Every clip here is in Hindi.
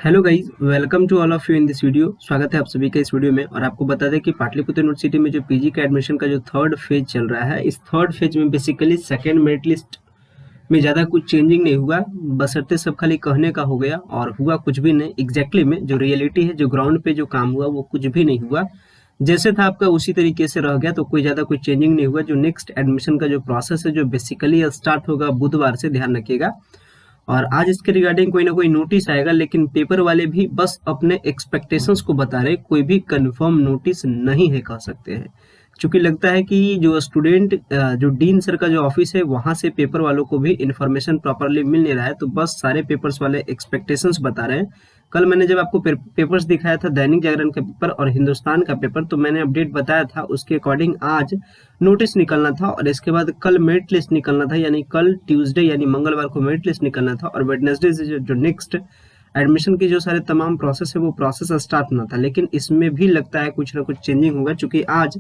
Hello guys, welcome to all of you in this video. स्वागत है आप सभी का इस वीडियो में। और आपको बता दें कि पाटलिपुत्र यूनिवर्सिटी में जो पीजी का एडमिशन का जो थर्ड फेज चल रहा है, इस थर्ड फेज में बेसिकली सेकंड मेरिट लिस्ट में ज़्यादा कुछ चेंजिंग नहीं हुआ, बशर्ते सब खाली कहने का हो गया और हुआ कुछ भी नहीं। एग्जैक्टली में जो रियलिटी है, जो ग्राउंड पे जो काम हुआ वो कुछ भी नहीं हुआ। जैसे था आपका उसी तरीके से रह गया, तो कोई ज़्यादा कोई चेंजिंग नहीं हुआ। जो नेक्स्ट एडमिशन का जो प्रोसेस है, जो बेसिकली स्टार्ट होगा बुधवार से, ध्यान रखिएगा। और आज इसके रिगार्डिंग कोई ना कोई नोटिस आएगा, लेकिन पेपर वाले भी बस अपने एक्सपेक्टेशंस को बता रहे, कोई भी कंफर्म नोटिस नहीं है कह सकते हैं। क्योंकि लगता है कि जो स्टूडेंट जो डीन सर का जो ऑफिस है वहां से पेपर वालों को भी इंफॉर्मेशन प्रॉपरली मिल नहीं रहा है, तो बस सारे पेपर्स वाले एक्सपेक्टेशंस बता रहे हैं। कल मैंने जब आपको पेपर्स दिखाया था, दैनिक जागरण का पेपर और हिंदुस्तान का पेपर, तो मैंने अपडेट बताया था, उसके अकॉर्डिंग आज नोटिस निकलना था और इसके बाद कल मेरिट लिस्ट निकलना था, यानी कल ट्यूसडे यानी मंगलवार को मेरिट लिस्ट निकलना था और वेडनेसडे से जो नेक्स्ट एडमिशन की जो सारे तमाम प्रोसेस है वो प्रोसेस स्टार्ट होना था। लेकिन इसमें भी लगता है कुछ ना कुछ चेंजिंग होगा, क्योंकि आज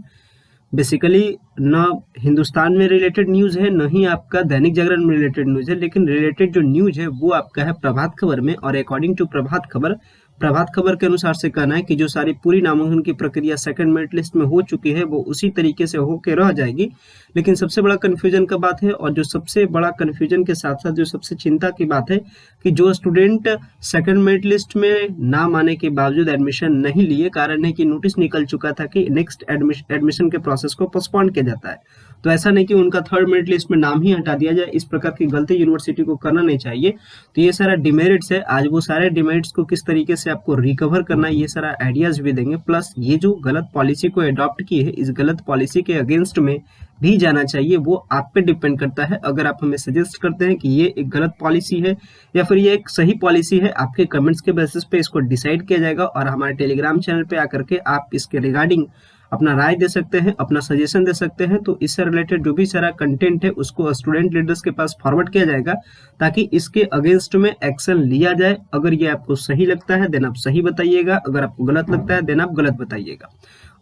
बेसिकली न हिंदुस्तान में रिलेटेड न्यूज है, न ही आपका दैनिक जागरण में रिलेटेड न्यूज है, लेकिन रिलेटेड जो न्यूज है वो आपका है प्रभात खबर में। और अकॉर्डिंग टू प्रभात खबर के अनुसार से कहना है कि जो सारी पूरी नामांकन की प्रक्रिया सेकंड मेरिट लिस्ट में हो चुकी है वो उसी तरीके से होके रह जाएगी। लेकिन सबसे बड़ा कंफ्यूजन का बात है, और जो सबसे बड़ा कंफ्यूजन के साथ साथ जो सबसे चिंता की बात है कि जो स्टूडेंट सेकंड मेरिट लिस्ट में नाम आने के बावजूद एडमिशन नहीं लिए, कारण है कि नोटिस निकल चुका था कि नेक्स्ट एडमिशन के प्रोसेस को पोस्टपोन किया जाता है। तो ऐसा नहीं कि उनका थर्ड मेरिट लिस्ट में नाम ही हटा दिया जाए, इस प्रकार की गलती यूनिवर्सिटी को करना नहीं चाहिए। तो ये सारा डिमेरिट्स है, आज वो सारे डिमेरिट्स को किस तरीके से आपको रिकवर करना है ये सारा आइडियाज भी देंगे। प्लस ये जो गलत पॉलिसी को अडॉप्ट की है, इस गलत पॉलिसी के अगेंस्ट में भी जाना चाहिए, वो आप पे डिपेंड करता है। अगर आप हमें सजेस्ट करते हैं कि ये एक गलत पॉलिसी है या फिर ये एक सही पॉलिसी है, आपके कमेंट्स के बेसिस पे इसको डिसाइड किया जाएगा और हमारे टेलीग्राम चैनल पे आकर के आप इसके रिगार्डिंग अपना राय दे सकते हैं, अपना सजेशन दे सकते हैं। तो इससे रिलेटेड जो भी सारा कंटेंट है उसको स्टूडेंट लीडर्स के पास फॉरवर्ड किया जाएगा, ताकि इसके अगेंस्ट में एक्शन लिया जाए। अगर ये आपको सही लगता है देन आप सही बताइएगा, अगर आपको गलत लगता है देन आप गलत बताइएगा।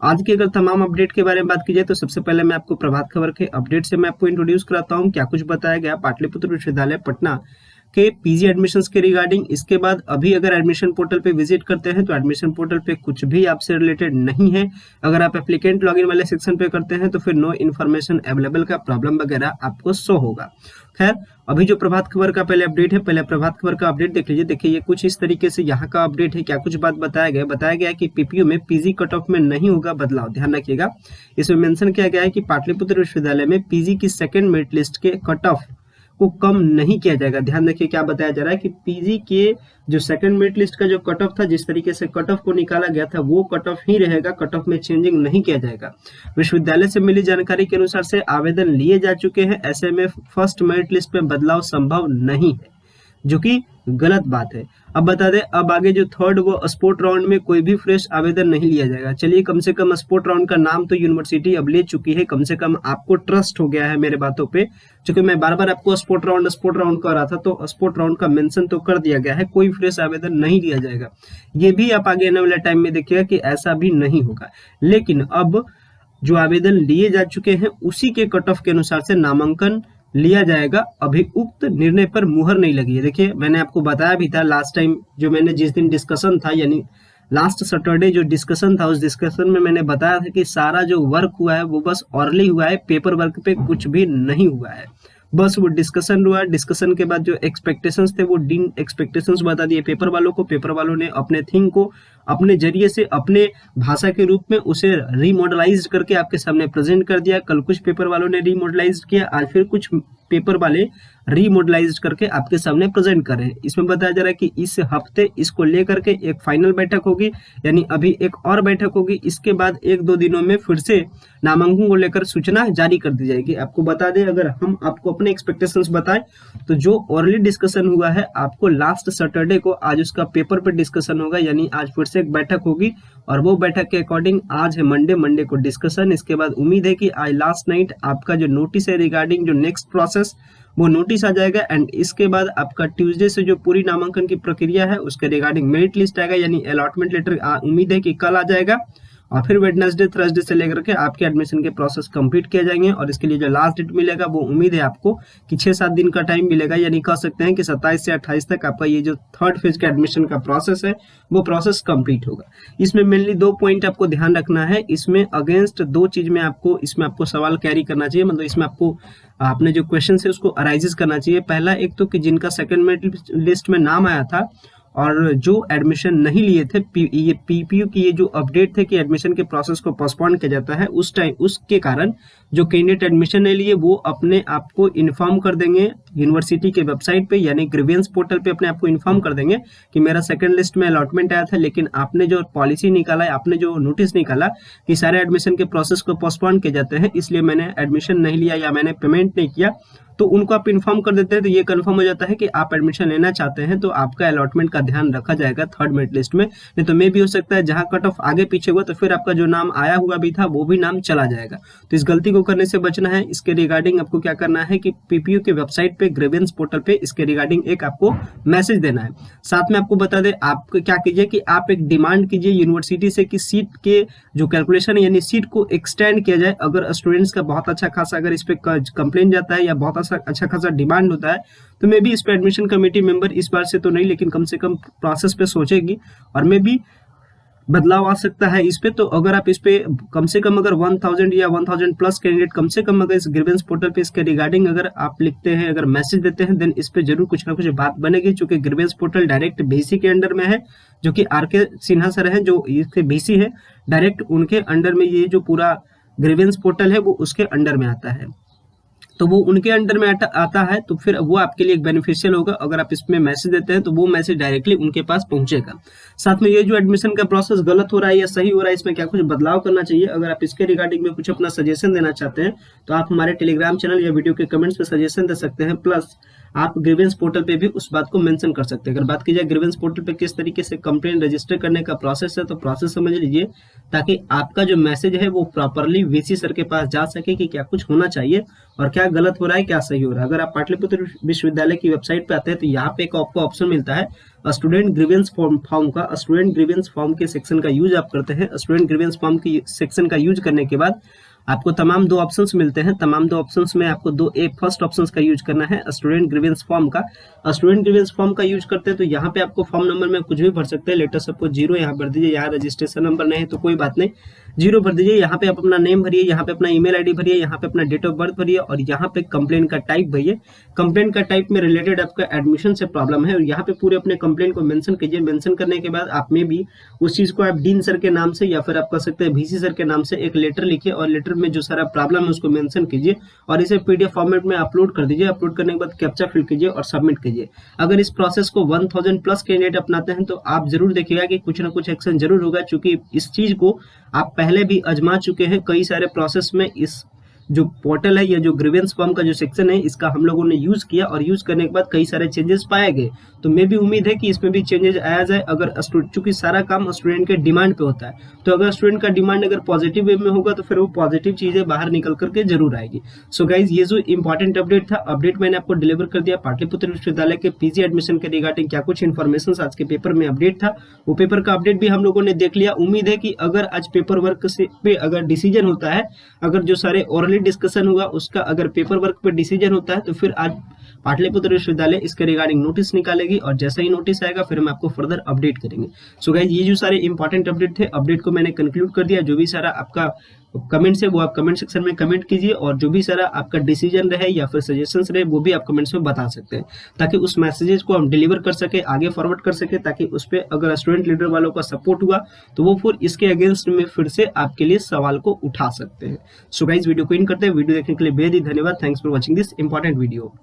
आज के अगर तमाम अपडेट के बारे में बात की जाए, तो सबसे पहले मैं आपको प्रभात खबर के अपडेट से मैं आपको इंट्रोड्यूस कराता हूँ क्या कुछ बताया गया पाटलिपुत्र विश्वविद्यालय पटना के पीजी एडमिशंस के रिगार्डिंग। इसके बाद अभी अगर एडमिशन पोर्टल पे विजिट करते हैं तो एडमिशन पोर्टल पे कुछ भी आपसे रिलेटेड नहीं है। अगर आप एप्लीकेंट लॉगिन वाले सेक्शन पे करते हैं तो फिर नो इन्फॉर्मेशन अवेलेबल का प्रॉब्लम वगैरह आपको शो होगा। खैर, अभी जो प्रभात खबर का पहले अपडेट है, पहले प्रभात खबर का अपडेट देख लीजिए। देखिए, ये कुछ इस तरीके से यहाँ का अपडेट है। क्या कुछ बात बताया गया है कि पीपीयू में पीजी कट ऑफ में नहीं होगा बदलाव, ध्यान रखिएगा। इसमें मेंशन किया गया है कि पाटलिपुत्र विश्वविद्यालय में पीजी की सेकंड मेरिट लिस्ट के कट ऑफ को कम नहीं किया जाएगा। ध्यान रखिए, क्या बताया जा रहा है कि पीजी के जो सेकंड मेरिट लिस्ट का जो कट ऑफ था, जिस तरीके से कट ऑफ को निकाला गया था वो कट ऑफ ही रहेगा, कट ऑफ में चेंजिंग नहीं किया जाएगा। विश्वविद्यालय से मिली जानकारी के अनुसार से आवेदन लिए जा चुके हैं, ऐसे में फर्स्ट मेरिट लिस्ट में बदलाव संभव नहीं है, जो कि गलत बात है। अब बता दें, अब आगे जो थर्ड वो स्पोर्ट राउंड में कोई भी फ्रेश आवेदन नहीं लिया जाएगा। चलिए, कम से कम स्पोर्ट राउंड का नाम तो यूनिवर्सिटी अब ले चुकी है, कम से कम आपको ट्रस्ट हो गया है मेरे बातों पे। क्योंकि मैं बार बार आपको स्पोर्ट राउंड कर रहा था, तो स्पोर्ट राउंड का मेंशन तो कर दिया गया है, कोई फ्रेश आवेदन नहीं लिया जाएगा। ये भी आप आगे आने वाले टाइम में देखिएगा कि ऐसा भी नहीं होगा। लेकिन अब जो आवेदन लिए जा चुके हैं उसी के कट ऑफ के अनुसार से नामांकन लिया जाएगा। अभी उक्त निर्णय पर मुहर नहीं लगी है। देखिए, मैंने आपको बताया भी था लास्ट टाइम, जो मैंने जिस दिन डिस्कशन था, यानी लास्ट सैटरडे जो डिस्कशन था, उस डिस्कशन में मैंने बताया था कि सारा जो वर्क हुआ है वो बस ऑरली हुआ है, पेपर वर्क पे कुछ भी नहीं हुआ है। बस वो डिस्कशन हुआ, डिस्कशन के बाद जो एक्सपेक्टेशंस थे वो डीन एक्सपेक्टेशंस बता दिए पेपर वालों को। पेपर वालों ने अपने थिंग को अपने जरिए से, अपने भाषा के रूप में उसे रीमॉडलाइज करके आपके सामने प्रेजेंट कर दिया। कल कुछ पेपर वालों ने रीमॉडलाइज किया, आज फिर कुछ पेपर वाले रीमॉडलाइज करके आपके सामने प्रेजेंट कर रहे हैं। इसमें बताया जा रहा है कि इस हफ्ते इसको लेकर के एक फाइनल बैठक होगी, यानी अभी एक और बैठक होगी। इसके बाद एक दो दिनों में फिर से नामांकन को लेकर सूचना जारी कर दी जाएगी। आपको बता दें, अगर हम आपको अपने एक्सपेक्टेशंस बताएं तो जो ऑरली डिस्कशन हुआ है आपको लास्ट सैटरडे को, आज उसका पेपर पे डिस्कशन होगा, यानी आज फिर से एक बैठक होगी और वो बैठक के अकॉर्डिंग आज है मंडे को डिस्कशन। इसके बाद उम्मीद है कि आज लास्ट नाइट आपका जो नोटिस है रिगार्डिंग जो नेक्स्ट प्रोसेस, वो नोटिस आ जाएगा। एंड इसके बाद आपका ट्यूसडे से जो पूरी नामांकन की प्रक्रिया है उसके रिगार्डिंग मेरिट लिस्ट आएगा, यानी अलॉटमेंट लेटर उम्मीद है कि कल आ जाएगा। और फिर वेडनेसडे थर्सडे से लेकर के आपके एडमिशन के प्रोसेस कंप्लीट किए जाएंगे। और इसके लिए जो लास्ट डेट मिलेगा वो उम्मीद है आपको कि 6-7 दिन का टाइम मिलेगा, यानी कह सकते हैं कि 27 से 28 तक आपका ये जो थर्ड फेज का एडमिशन का प्रोसेस है वो प्रोसेस कंप्लीट होगा। इसमें मेनली 2 पॉइंट आपको ध्यान रखना है। इसमें अगेंस्ट 2 चीज में आपको इसमें सवाल कैरी करना चाहिए, मतलब इसमें आपको आपने जो क्वेश्चन है उसको अराइजेस करना चाहिए। पहला एक तो कि जिनका सेकंड मेरिट लिस्ट में नाम आया था और जो एडमिशन नहीं लिए थे, ये पीपीयू की ये जो अपडेट थे कि एडमिशन के प्रोसेस को पोस्टपोन किया जाता है, उस टाइम उसके कारण जो कैंडिडेट एडमिशन नहीं लिए वो अपने आप को इन्फॉर्म कर देंगे यूनिवर्सिटी के वेबसाइट पे, यानी ग्रीवेंस पोर्टल पे अपने आप को इन्फॉर्म कर देंगे कि मेरा सेकंड लिस्ट में अलॉटमेंट आया था, लेकिन आपने जो पॉलिसी निकाला है, आपने जो नोटिस निकाला कि सारे एडमिशन के प्रोसेस को पोस्टपोन किए जाते हैं, इसलिए मैंने एडमिशन नहीं लिया या मैंने पेमेंट नहीं किया, तो उनको आप इन्फॉर्म कर देते हैं। तो ये कंफर्म हो जाता है कि आप एडमिशन लेना चाहते हैं, तो आपका अलॉटमेंट का ध्यान रखा जाएगा थर्ड मेरिट लिस्ट में। नहीं तो मे भी हो सकता है जहां कट ऑफ आगे पीछे हुआ तो फिर आपका जो नाम आया हुआ भी था वो भी नाम चला जाएगा। तो इस गलती को करने से बचना है। इसके रिगार्डिंग आपको क्या करना है कि पीपीयू के वेबसाइट पे ग्रीवेंस पोर्टल पे इसके रिगार्डिंग एक आपको मैसेज देना है। साथ में आपको बता दें, आप क्या कीजिए कि आप एक डिमांड कीजिए यूनिवर्सिटी से कि सीट के जो कैलकुलेशन है यानी सीट को एक्सटेंड किया जाए। अगर स्टूडेंट्स का बहुत अच्छा खासा अगर इस पे कंप्लेन जाता है या बहुत अच्छा खासा डिमांड होता है तो मे भी इस पे एडमिशन कमेटी मेंबर इस बार से तो नहीं, लेकिन कम से कम प्रोसेस पे सोचेगी और मे भी बदलाव आ सकता है इस पे। तो अगर आप इस पे कम से कम अगर 1000 या 1000 प्लस कैंडिडेट कम से कम अगर इस ग्रीवेंस पोर्टल पे इसके रिगार्डिंग अगर आप लिखते हैं, अगर मैसेज देते हैं, देन इस पे जरूर कुछ ना कुछ बात बनेगी। चूंकि ग्रीवेंस पोर्टल डायरेक्ट बीसी के अंडर में है, जो कि आर.के. सिन्हा सर है जो इसके बीसी है, डायरेक्ट उनके अंडर में ये जो पूरा ग्रीवेंस पोर्टल है वो उसके अंडर में आता है। तो वो उनके अंडर में आता है, तो फिर वो आपके लिए एक बेनिफिशियल होगा। अगर आप इसमें मैसेज देते हैं तो वो मैसेज डायरेक्टली उनके पास पहुंचेगा। साथ में ये जो एडमिशन का प्रोसेस गलत हो रहा है या सही हो रहा है, इसमें क्या कुछ बदलाव करना चाहिए, अगर आप इसके रिगार्डिंग में कुछ अपना सजेशन देना चाहते हैं तो आप हमारे टेलीग्राम चैनल या वीडियो के कमेंट्स में सजेशन दे सकते हैं। प्लस आप ग्रीवेंस पोर्टल पे भी उस बात को मेंशन कर सकते हैं। अगर बात की जाए ग्रीवेंस पोर्टल पे किस तरीके से कंप्लेंट रजिस्टर करने का प्रोसेस है, तो प्रोसेस समझ लीजिए ताकि आपका जो मैसेज है वो प्रॉपरली वीसी सर के पास जा सके कि क्या कुछ होना चाहिए और क्या गलत हो रहा है, क्या सही हो रहा है। अगर आप पाटलिपुत्र विश्वविद्यालय की वेबसाइट पे आते हैं तो यहाँ पे एक आपको ऑप्शन मिलता है स्टूडेंट ग्रीवेंस फॉर्म का। स्टूडेंट ग्रीवेंस फॉर्म के सेक्शन का यूज आप करते हैं। स्टूडेंट ग्रीवेंस फॉर्म की सेक्शन का यूज करने के बाद आपको तमाम 2 ऑप्शंस मिलते हैं। तमाम 2 ऑप्शंस में आपको फर्स्ट ऑप्शंस का यूज करना है स्टूडेंट ग्रीवेंस फॉर्म का। स्टूडेंट ग्रीवेंस फॉर्म का यूज करते हैं तो यहाँ पे आपको फॉर्म नंबर में कुछ भी भर सकते हैं। लेटर सपोज 0 यहाँ भर दीजिए, यहाँ रजिस्ट्रेशन नंबर नहीं है तो कोई बात नहीं, 0 भर दीजिए। यहाँ पे आप अपना नेम भरिए, यहाँ पे अपना ईमेल आईडी भरिए, यहाँ पे अपना डेट ऑफ बर्थ भरिए और यहाँ पे कंप्लेन का टाइप भरिए। कंप्लेन का टाइप में रिलेटेड आपका एडमिशन से प्रॉब्लम है और यहाँ पे पूरे अपने कंप्लेन को मेंशन कीजिए। मेंशन करने के बाद आप में भी उस चीज को आप डीन सर के नाम से या फिर आप कह सकते हैं वीसी सर के नाम से एक लेटर लिखिए और लेटर में जो सारा प्रॉब्लम है उसको मेंशन कीजिए और इसे पीडीएफ फॉर्मेट में अपलोड कर दीजिए। अपलोड करने के बाद कैप्चा फिल कीजिए और सबमिट कीजिए। अगर इस प्रोसेस को 1000 प्लस कैंडिडेट अपनाते हैं तो आप जरूर देखिएगा कि कुछ ना कुछ एक्शन जरूर होगा, क्योंकि इस चीज को आप पहले भी आजमा चुके हैं कई सारे प्रोसेस में। इस जो पोर्टल है या जो ग्रीवेंस फॉर्म का जो सेक्शन है इसका हम लोगों ने यूज किया और यूज करने के बाद कई सारे चेंजेस पाए गए। तो मैं भी उम्मीद है कि इसमें भी चेंजेस आया जाए। अगर चूंकि सारा काम स्टूडेंट के डिमांड पे होता है, तो अगर स्टूडेंट का डिमांड अगर पॉजिटिव वे में होगा तो फिर वो पॉजिटिव चीजें बाहर निकल करके जरूर आएगी। सो गाइज, ये जो इंपॉर्टेंट अपडेट था, अपडेट मैंने आपको डिलीवर कर दिया। पाटलिपुत्र विश्वविद्यालय के पीजी एडमिशन के रिगार्डिंग क्या कुछ इन्फॉर्मेशन आज के पेपर में अपडेट था, वो पेपर का अपडेट भी हम लोगों ने देख लिया। उम्मीद है कि अगर आज पेपर वर्क से पे अगर डिसीजन होता है, अगर जो सारे ओरली डिस्कशन हुआ उसका अगर पेपर वर्क पे डिसीजन होता है, तो फिर आज पाटलिपुत्र विश्वविद्यालय इसके रिगार्डिंग नोटिस निकालेगी और जैसा ही नोटिस आएगा फिर हम आपको फर्दर अपडेट करेंगे। सो गाइज, ये जो सारे इंपॉर्टेंट अपडेट थे, अपडेट को मैंने कंक्लूड कर दिया। जो भी सारा आपका कमेंट्स है वो आप कमेंट सेक्शन में कमेंट कीजिए और जो भी सारा आपका डिसीजन रहे या फिर सजेशंस रहे वो भी आप कमेंट्स में बता सकते हैं, ताकि उस मैसेजेस को हम डिलीवर कर सके, आगे फॉरवर्ड कर सके, ताकि उस पर अगर स्टूडेंट लीडर वालों का सपोर्ट हुआ तो वो फिर इसके अगेंस्ट में फिर से आपके लिए सवाल को उठा सकते हैं। सो गाइज, वीडियो को इन करते हैं। वीडियो देखने के लिए बेहद ही धन्यवाद। Thanks for watching this important video.